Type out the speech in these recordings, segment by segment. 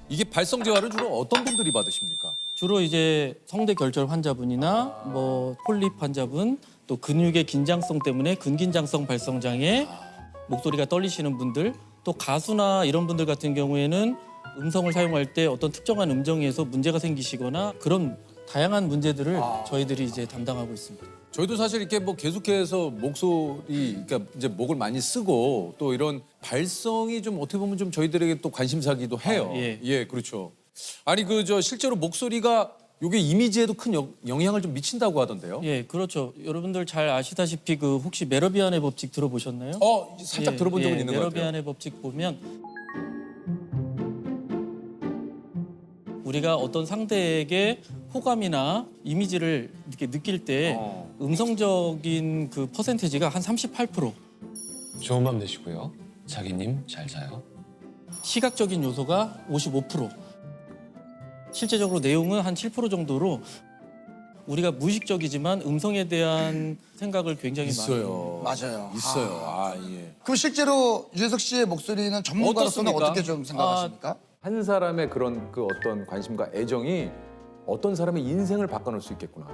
이게 발성 재활은 주로 어떤 분들이 받으십니까? 주로 이제 성대 결절 환자분이나 뭐 폴립 환자분, 또 근육의 긴장성 때문에 근긴장성 발성 장애, 목소리가 떨리시는 분들, 또 가수나 이런 분들 같은 경우에는 음성을 사용할 때 어떤 특정한 음정에서 문제가 생기시거나 그런 다양한 문제들을 저희들이 이제 담당하고 있습니다. 저희도 사실 이렇게 뭐 계속해서 목소리, 그러니까 이제 목을 많이 쓰고 또 이런 발성이 좀 어떻게 보면 좀 저희들에게 또 관심사기도 해요. 예. 그렇죠. 아니 그 저 실제로 목소리가 요게 이미지에도 큰 영향을 좀 미친다고 하던데요. 예, 그렇죠. 여러분들 잘 아시다시피 그 혹시 메러비안의 법칙 들어보셨나요? 살짝 들어본 적은 있는 것 같아요. 메러비안의 법칙 보면 우리가 어떤 상대에게 호감이나 이미지를 이렇게 느낄 때 음성적인 그 퍼센테이지가 한 38%, 좋은 밤 되시고요. 자기님 잘 자요. 시각적인 요소가 55%, 실제적으로 내용은 한 7% 정도로 우리가 무의식적이지만 음성에 대한 생각을 굉장히 있어요. 맞아요. 있어요. 예. 그럼 실제로 유재석 씨의 목소리는 전문가로서는 어떻습니까? 어떻게 좀 생각하십니까? 한 사람의 그런 그 어떤 관심과 애정이 어떤 사람의 인생을 바꿔놓을 수 있겠구나.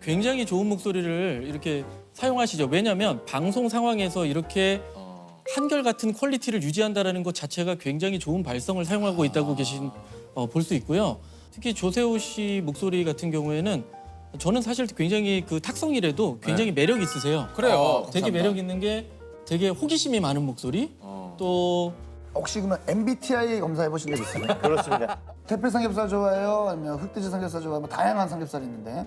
굉장히 좋은 목소리를 이렇게 사용하시죠. 왜냐하면 방송 상황에서 이렇게 한결같은 퀄리티를 유지한다는 것 자체가 굉장히 좋은 발성을 사용하고 있다고 볼 수 있고요. 특히 조세호 씨 목소리 같은 경우에는 저는 사실 굉장히 그 탁성이라도 굉장히 매력 있으세요. 그래요. 되게 매력 있는 게 되게 호기심이 많은 목소리. 또 혹시 그러면 MBTI 검사해 보신 적 있어요? 그렇습니다. 태필 삼겹살 좋아해요? 아니면 흑돼지 삼겹살 좋아해요? 뭐 다양한 삼겹살이 있는데.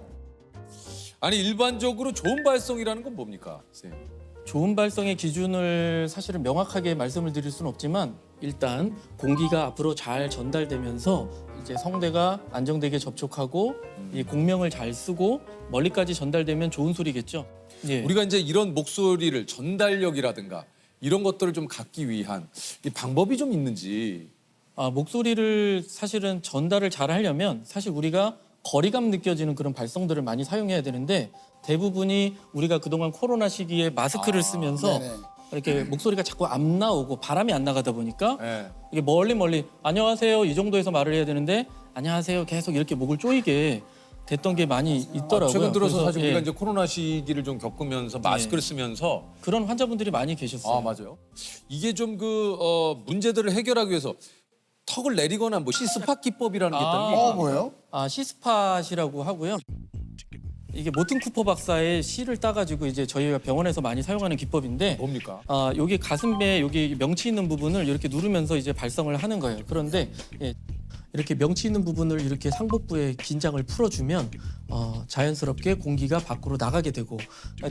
아니 일반적으로 좋은 발성이라는 건 뭡니까, 선생님? 좋은 발성의 기준을 사실은 명확하게 말씀을 드릴 수는 없지만 일단 공기가 앞으로 잘 전달되면서 이제 성대가 안정되게 접촉하고 이 공명을 잘 쓰고 멀리까지 전달되면 좋은 소리겠죠. 예. 우리가 이제 이런 목소리를 전달력이라든가 이런 것들을 좀 갖기 위한 이 방법이 좀 있는지. 목소리를 사실은 전달을 잘 하려면 사실 우리가 거리감 느껴지는 그런 발성들을 많이 사용해야 되는데 대부분이 우리가 그동안 코로나 시기에 마스크를 쓰면서 네네. 이렇게 목소리가 자꾸 안 나오고 바람이 안 나가다 보니까 예. 이게 멀리 안녕하세요 이 정도에서 말을 해야 되는데 안녕하세요 계속 이렇게 목을 조이게 됐던 게 많이 있더라고요. 최근 들어서 그래서, 사실 우리가 예, 이제 코로나 시기를 좀 겪으면서 마스크를 쓰면서 그런 환자분들이 많이 계셨어요. 맞아요. 이게 좀 문제들을 해결하기 위해서 턱을 내리거나 뭐 시스팟 기법이라는 게 있다는 게 있나요? 뭐예요? 시스팟이라고 하고요. 이게 모튼 쿠퍼 박사의 시를 따가지고 이제 저희가 병원에서 많이 사용하는 기법인데 뭡니까? 여기 가슴에 여기 명치 있는 부분을 이렇게 누르면서 이제 발성을 하는 거예요. 그런데 이렇게 명치 있는 부분을 이렇게 상복부의 긴장을 풀어주면 자연스럽게 공기가 밖으로 나가게 되고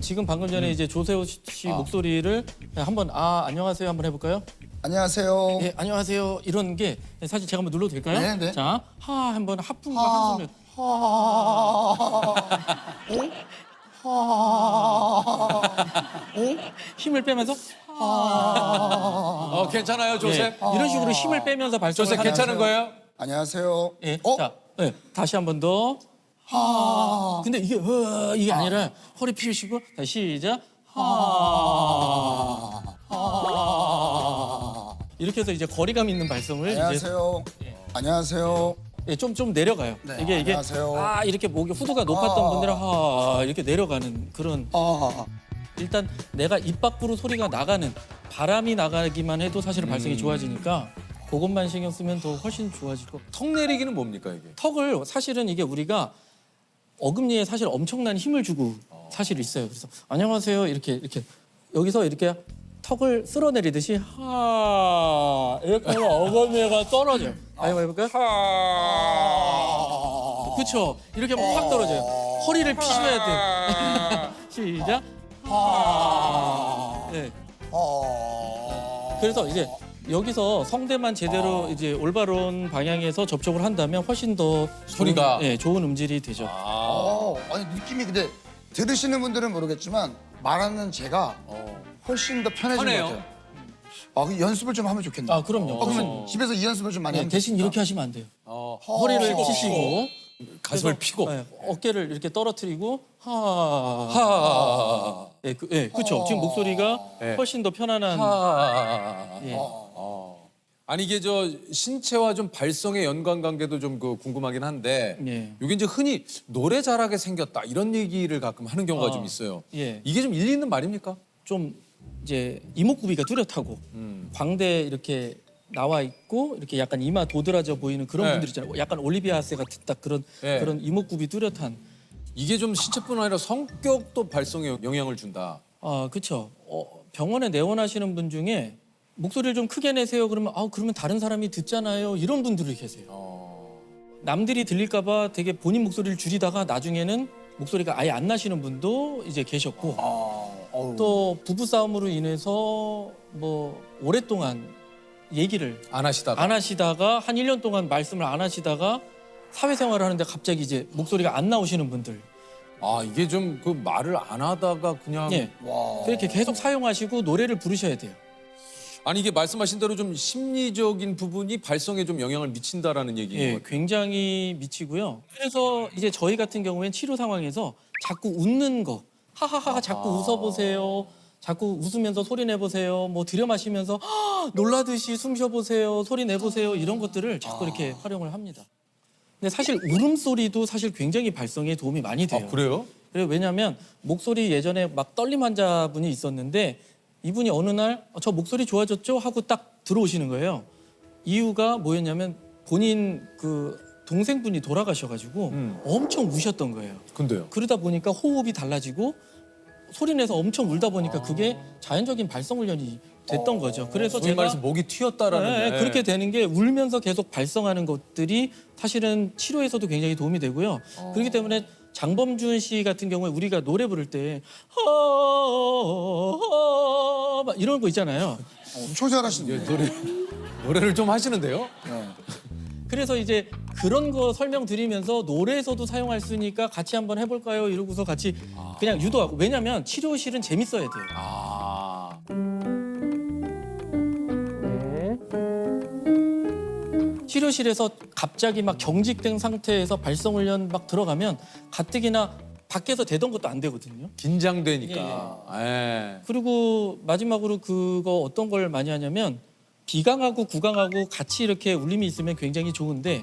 지금 방금 전에 이제 조세호 씨 목소리를 한번 안녕하세요 한번 해볼까요? 안녕하세요. 예, 안녕하세요. 이런 게 사실 제가 한번 눌러도 될까요? 네. 자, 한번 하품과 한숨을 힘을 빼면서 괜찮아요, 조셉? 이런 식으로 힘을 빼면서 발성을 조셉 하는 괜찮은 거예요? 안녕하세요. 예. 자, 다시 한 번 더. 근데 이게 이게 아니라 허리 펴시고 다시 시작. 이렇게 해서 이제 거리감 있는 발성을 안녕하세요. 안녕하세요. 좀 내려가요. 네, 이게 안녕하세요. 이렇게 목이 후두가 높았던 분들은 이렇게 내려가는 그런 일단 내가 입 밖으로 소리가 나가는 바람이 나가기만 해도 사실은 발성이 좋아지니까 그것만 신경 쓰면 더 훨씬 좋아질 것. 턱 내리기는 뭡니까 이게? 턱을 사실은 이게 우리가 어금니에 사실 엄청난 힘을 주고 사실 있어요. 그래서 안녕하세요 이렇게 여기서 이렇게 턱을 쓸어내리듯이 이렇게 하면 어금니가 떨어져요. 한번 해볼까요? 그렇죠. 이렇게 하면 확 떨어져요. 허리를 피셔야 돼요. 시작. 네. 그래서 이제 여기서 성대만 제대로 이제 올바른 방향에서 접촉을 한다면 훨씬 더 소리가 좋은 음질이 되죠. 아니 느낌이 근데 들으시는 분들은 모르겠지만 말하는 제가 훨씬 더 편해진 편해요. 것 같아요. 그 연습을 좀 하면 좋겠네요. 그럼요. 그러면 집에서 이 연습을 좀 많이 하면 대신 좋겠다. 이렇게 하시면 안 돼요. 허리를 피시고 가슴을 그래서, 피고. 어깨를 이렇게 떨어뜨리고 하. 그렇죠. 지금 목소리가 훨씬 더 편안한. 예. 아니 이게 저 신체와 좀 발성의 연관관계도 좀 그 궁금하긴 한데 예. 이게 이제 흔히 노래 잘하게 생겼다 이런 얘기를 가끔 하는 경우가 좀 있어요. 예. 이게 좀 일리 있는 말입니까? 좀 이제 이목구비가 뚜렷하고 광대 이렇게 나와 있고 이렇게 약간 이마 도드라져 보이는 그런 네. 분들 있잖아요. 약간 올리비아 하세 같은 딱 그런 네. 그런 이목구비 뚜렷한. 이게 좀 신체뿐 아니라 성격도 발성에 영향을 준다. 아, 그렇죠. 병원에 내원하시는 분 중에 목소리를 좀 크게 내세요. 그러면 그러면 다른 사람이 듣잖아요. 이런 분들이 계세요. 남들이 들릴까봐 되게 본인 목소리를 줄이다가 나중에는 목소리가 아예 안 나시는 분도 이제 계셨고 또 부부 싸움으로 인해서 뭐 오랫동안 얘기를 안 하시다가. 안 하시다가 한 1년 동안 말씀을 안 하시다가 사회생활을 하는데 갑자기 이제 목소리가 안 나오시는 분들. 아 이게 좀 그 말을 안 하다가 그냥 예. 그렇게 계속 사용하시고 노래를 부르셔야 돼요. 아니 이게 말씀하신 대로 좀 심리적인 부분이 발성에 좀 영향을 미친다라는 얘기인 것 예, 같아요. 굉장히 미치고요. 그래서 이제 저희 같은 경우엔 치료 상황에서 자꾸 웃는 거, 하하하 자꾸 웃어보세요. 자꾸 웃으면서 소리 내보세요. 뭐 들여마시면서 놀라듯이 숨 쉬어보세요. 소리 내보세요. 이런 것들을 자꾸 이렇게 활용을 합니다. 근데 사실 울음소리도 사실 굉장히 발성에 도움이 많이 돼요. 아 그래요? 그래요. 왜냐하면 목소리 예전에 막 떨림 환자분이 있었는데 이분이 어느 날 저 목소리 좋아졌죠? 하고 딱 들어오시는 거예요. 이유가 뭐였냐면 본인 그 동생분이 돌아가셔가지고 엄청 우셨던 거예요. 근데요. 그러다 보니까 호흡이 달라지고 소리 내서 엄청 울다 보니까 그게 자연적인 발성 훈련이 됐던 거죠. 그래서 소위 제가 말해서 목이 튀었다라는. 네, 네. 그렇게 되는 게 울면서 계속 발성하는 것들이 사실은 치료에서도 굉장히 도움이 되고요. 그렇기 때문에 장범준 씨 같은 경우에 우리가 노래 부를 때 막 이런 거 있잖아요. 엄청 잘하시는데. 노래를 좀 하시는데요? 그래서 이제 그런 거 설명드리면서 노래에서도 사용할 수 있으니까 같이 한번 해볼까요? 이러고서 같이 그냥 유도하고. 왜냐면 치료실은 재밌어야 돼요. 아. 치료실에서 갑자기 막 경직된 상태에서 발성 훈련 막 들어가면 가뜩이나 밖에서 되던 것도 안 되거든요. 긴장되니까. 예. 그리고 마지막으로 그거 어떤 걸 많이 하냐면 비강하고 구강하고 같이 이렇게 울림이 있으면 굉장히 좋은데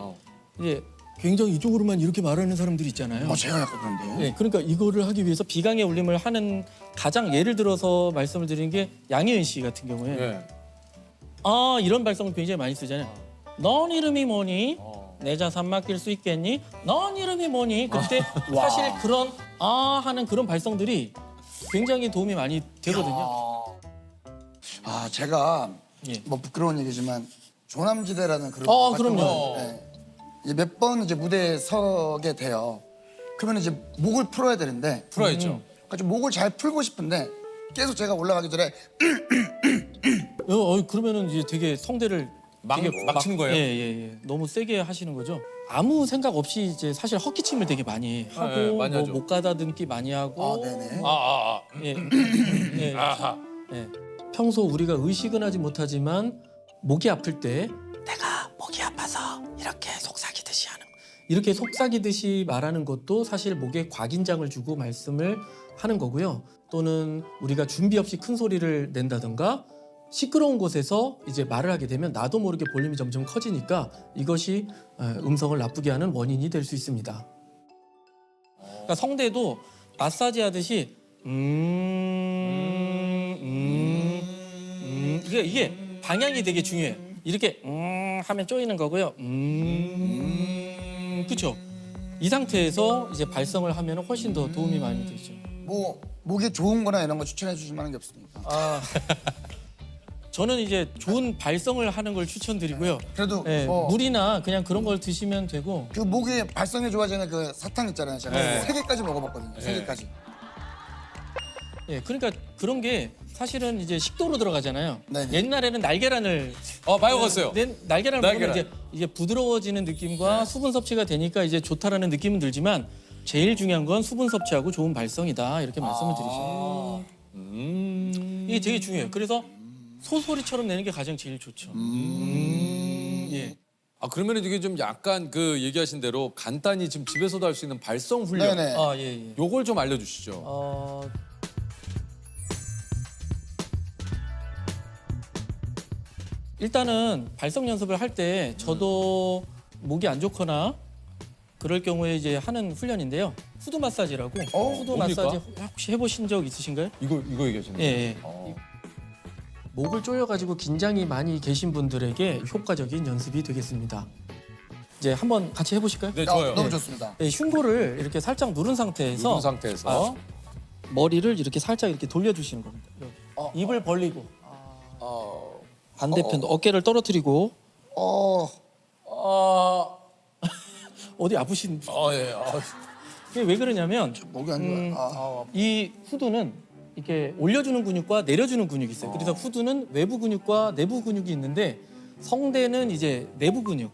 이제 굉장히 이쪽으로만 이렇게 말하는 사람들이 있잖아요. 제가 약간 그런데요. 네, 그러니까 이거를 하기 위해서 비강의 울림을 하는 가장 예를 들어서 말씀을 드리는 게 양혜은 씨 같은 경우에 예. 이런 발성을 굉장히 많이 쓰잖아요. 넌 이름이 뭐니? 내 자산 맡길 수 있겠니? 넌 이름이 뭐니? 그때 사실 그런 하는 그런 발성들이 굉장히 도움이 많이 되거든요. 제가 예. 뭐 부끄러운 얘기지만 조남지대라는 그룹 그럼요. 몇 번 이제 무대에 서게 돼요. 그러면 이제 목을 풀어야 되는데 풀어야죠. 그러니까 좀 목을 잘 풀고 싶은데 계속 제가 올라가기 전에 그러면은 이제 되게 성대를 막 치는 거예요? 예. 너무 세게 하시는 거죠. 아무 생각 없이 이제 사실 헛기침을 되게 많이 하고 네, 많이 하죠. 목 가다듬기 많이 하고 네네. 예. 예. 평소 우리가 의식은 하지 못하지만 목이 아플 때 내가 목이 아파서 이렇게 속삭이듯이 하는 거. 이렇게 속삭이듯이 말하는 것도 사실 목에 곽인장을 주고 말씀을 하는 거고요. 또는 우리가 준비 없이 큰 소리를 낸다든가 시끄러운 곳에서 이제 말을 하게 되면 나도 모르게 볼륨이 점점 커지니까 이것이 음성을 나쁘게 하는 원인이 될 수 있습니다. 그러니까 성대도 마사지 하듯이 이게 방향이 되게 중요해요. 이렇게 하면 쪼이는 거고요. 그렇죠. 이 상태에서 이제 발성을 하면 훨씬 더 도움이 많이 되죠. 뭐 목에 좋은 거나 이런 거 추천해 주실 만한 게 없습니까? 저는 이제 좋은 발성을 하는 걸 추천드리고요. 그래도 예, 뭐 물이나 그냥 그런 걸 드시면 되고. 그 목이 발성이 좋아지는 그 사탕 있잖아요. 제가 네. 3개까지 먹어봤거든요. 3개까지. 예, 그러니까 그런 게 사실은 이제 식도로 들어가잖아요. 네네. 옛날에는 날계란을 많이 먹었어요. 날계란을 먹으면 날계란. 이제 부드러워지는 느낌과 수분 섭취가 되니까 이제 좋다라는 느낌은 들지만 제일 중요한 건 수분 섭취하고 좋은 발성이다 이렇게 말씀을 드리죠. 이게 되게 중요해요. 그래서 소소리처럼 내는 게 가장 제일 좋죠. 예. 그러면 이게 좀 약간 그 얘기하신 대로 간단히 지금 집에서도 할 수 있는 발성 훈련. 네네. 예. 요걸 좀 알려주시죠. 일단은 발성 연습을 할 때 저도 목이 안 좋거나 그럴 경우에 이제 하는 훈련인데요. 후드 마사지라고. 후드 뭡니까? 마사지 혹시 해보신 적 있으신가요? 이거 얘기하시는 예. 거예요? 예. 목을 조여가지고 긴장이 많이 계신 분들에게 효과적인 연습이 되겠습니다. 이제 한번 같이 해보실까요? 네, 좋아요. 너무 좋습니다. 네, 흉부를 이렇게 살짝 누른 상태에서 누른 상태에서 머리를 이렇게 살짝 이렇게 돌려주시는 겁니다. 이렇게. 입을 벌리고 반대편도 어깨를 떨어뜨리고 어디 아프신? 예. 이게 왜 그러냐면 목이 안 좋아. 이 후두는 이렇게 올려주는 근육과 내려주는 근육이 있어요. 그래서 후두는 외부 근육과 내부 근육이 있는데 성대는 이제 내부 근육,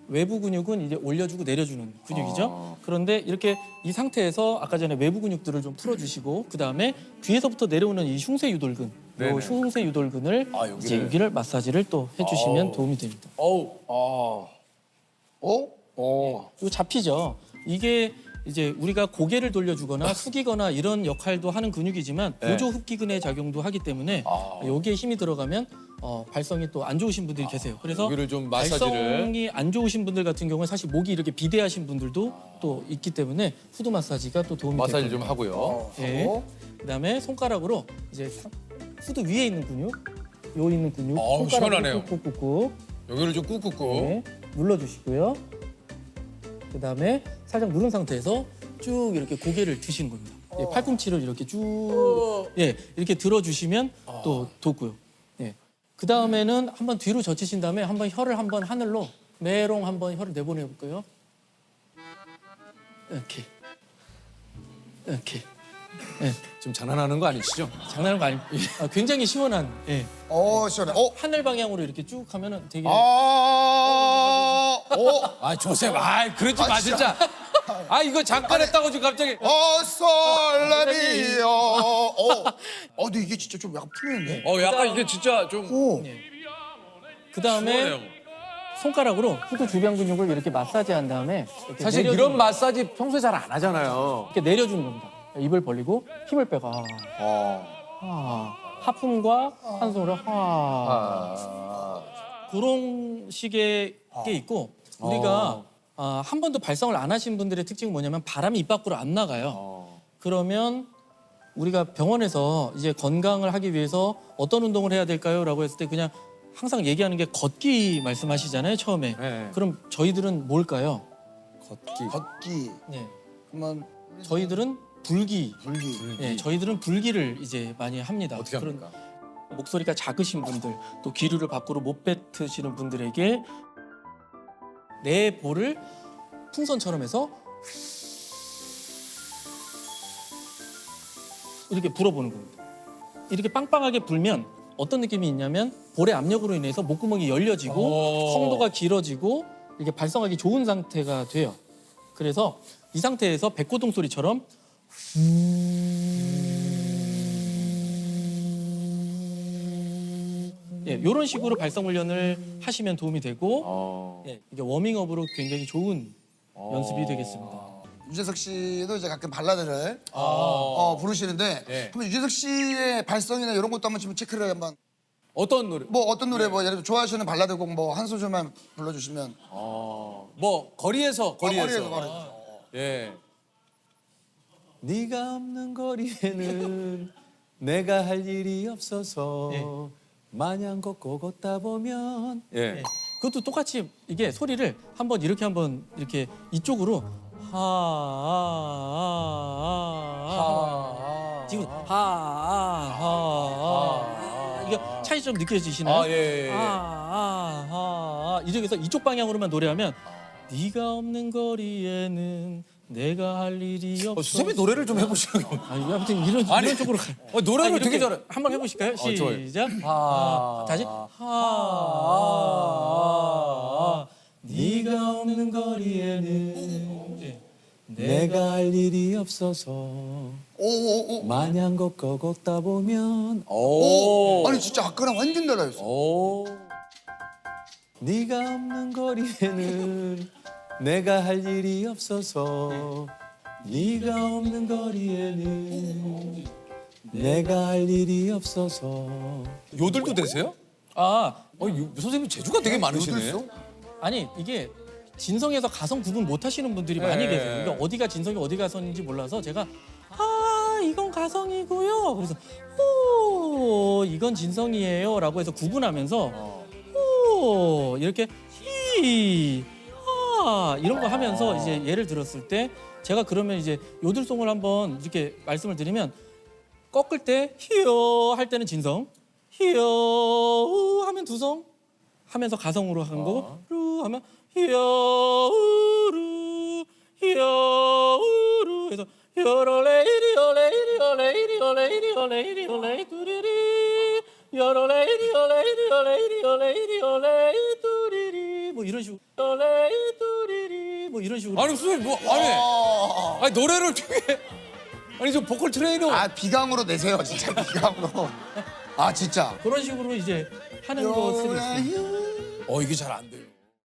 외부 근육은 이제 올려주고 내려주는 근육이죠. 그런데 이렇게 이 상태에서 아까 전에 외부 근육들을 좀 풀어주시고 그 다음에 뒤에서부터 내려오는 이 흉쇄 유돌근, 이 네네. 흉쇄 유돌근을 여기를. 이제 여기를 마사지를 또 해주시면 도움이 됩니다. 이거 잡히죠. 이게 이제 우리가 고개를 돌려주거나 숙이거나 이런 역할도 하는 근육이지만 보조 흡기근의 작용도 하기 때문에 여기에 힘이 들어가면 발성이 또 안 좋으신 분들이 계세요. 그래서 여기를 좀 마사지를. 발성이 안 좋으신 분들 같은 경우는 사실 목이 이렇게 비대하신 분들도 또 있기 때문에 후드 마사지가 또 도움이 마사지 됩니다. 좀 하고요. 예. 그다음에 손가락으로 이제 후드 위에 있는 근육, 요 있는 근육 어우, 시원하네요. 손가락으로 꾹꾹꾹 여기를 좀 꾹꾹꾹. 네, 눌러주시고요. 그다음에 살짝 누른 상태에서 쭉 이렇게 고개를 드시는 겁니다. 예, 팔꿈치를 이렇게 쭉 이렇게 들어주시면 또 돋고요. 예. 그 다음에는 한번 뒤로 젖히신 다음에 한번 혀를 한번 하늘로 메롱 한번 혀를 내보내 볼까요? 이렇게. 예. 지금 장난하는 거 아니시죠? 장난하는 거 아닙니다. 굉장히 시원한. 예. 시원해. 하늘 방향으로 이렇게 쭉 하면은 되게. 조셉, 그러지 마 진짜. 진짜. 이거 잠깐 했다고 지금 갑자기. 솔라미요. 근데 이게 진짜 좀 약간 풀리는데? 약간 이게 진짜 좀. 그 다음에 시원해요. 손가락으로 후두 주변 근육을 이렇게 마사지한 다음에 이렇게 사실 내려주는 이런 마사지 평소에 잘 안 하잖아요. 이렇게 내려주는 겁니다. 입을 벌리고 힘을 빼고 하품과 한숨으로 그런 식의 게 있고 우리가 한 번도 발성을 안 하신 분들의 특징은 뭐냐면 바람이 입 밖으로 안 나가요. 그러면 우리가 병원에서 이제 건강을 하기 위해서 어떤 운동을 해야 될까요? 라고 했을 때 그냥 항상 얘기하는 게 걷기 말씀하시잖아요, 처음에. 네. 그럼 저희들은 뭘까요? 걷기. 네. 그러면 저희들은 불기. 불기. 네, 저희들은 불기를 이제 많이 합니다. 어떻게 합니까? 목소리가 작으신 분들, 또 기류를 밖으로 못 뱉으시는 분들에게 내 볼을 풍선처럼 해서 이렇게 불어보는 겁니다. 이렇게 빵빵하게 불면 어떤 느낌이 있냐면 볼의 압력으로 인해서 목구멍이 열려지고 성도가 길어지고 이렇게 발성하기 좋은 상태가 돼요. 그래서 이 상태에서 백고동 소리처럼 이런 식으로 발성 훈련을 하시면 도움이 되고 이게 워밍업으로 굉장히 좋은 연습이 되겠습니다. 유재석 씨도 이제 가끔 발라드를 부르시는데 네. 그러면 유재석 씨의 발성이나 이런 것도 한번 좀 체크를 한번 어떤 노래? 뭐 어떤 노래 뭐 예를 들어 좋아하시는 발라드곡 뭐 한 소절만 불러주시면 뭐 거리에서. 거리에서. 예. 네가 없는 거리에는 내가 할 일이 없어서 마냥 걷고 걷다 보면 그것도 똑같이 이게 소리를 한번 이렇게 한번 이렇게 이쪽으로 지금 이거 차이 좀 느껴지시나요? 이쪽에서 이쪽 방향으로만 노래하면 네가 없는 거리에는 내가 할 일이 없어. 수세미 노래를 좀 해보시라고. 아무튼 이런 쪽으로 가. 노래를 이렇게 되게 잘해. 한번 해보실까요? 좋아요. 시작. 다시. 네가 없는 거리에는 내가 할 일이 없어서 마냥 걷고 걷다 보면 아니 진짜 아까랑 완전 달라졌어. 네가 없는 거리에는 내가 할 일이 없어서 네가 없는 거리에는 내가 할 일이 없어서 요들도 되세요? 아 선생님 재주가 되게 많으시네. 요들송? 아니 이게 진성에서 가성 구분 못 하시는 분들이 많이 계세요. 그러니까 어디가 진성이 어디가 가성인지 몰라서 제가 이건 가성이고요. 그래서 오 이건 진성이에요라고 해서 구분하면서 오 이렇게 이런 거 하면서 이제 예를 들었을 때 제가 그러면 이제 요들송을 한번 이렇게 말씀을 드리면 꺾을 때 히어 할 때는 진성, 히어 우 하면 두성 하면서 가성으로 한 거고 루 하면 히어 우루 히어 우루 해서 요로레이리 요레이리 요레이리 요레이리 요레이리 요레이 뚜리리 요로레이리 요레이리 요레이리 요레이리 요레이 뚜리리 뭐 이런 식으로 요레이 뚜리리 뭐 이런 식으로 아니 선생님 뭐 아니 노래를 되게 아니 저 보컬 트레이너 아 비강으로 내세요 진짜 비강으로. 아 진짜. 그런 식으로 이제 하는 거 쓰고 있습니다. 이게 잘 안 돼요.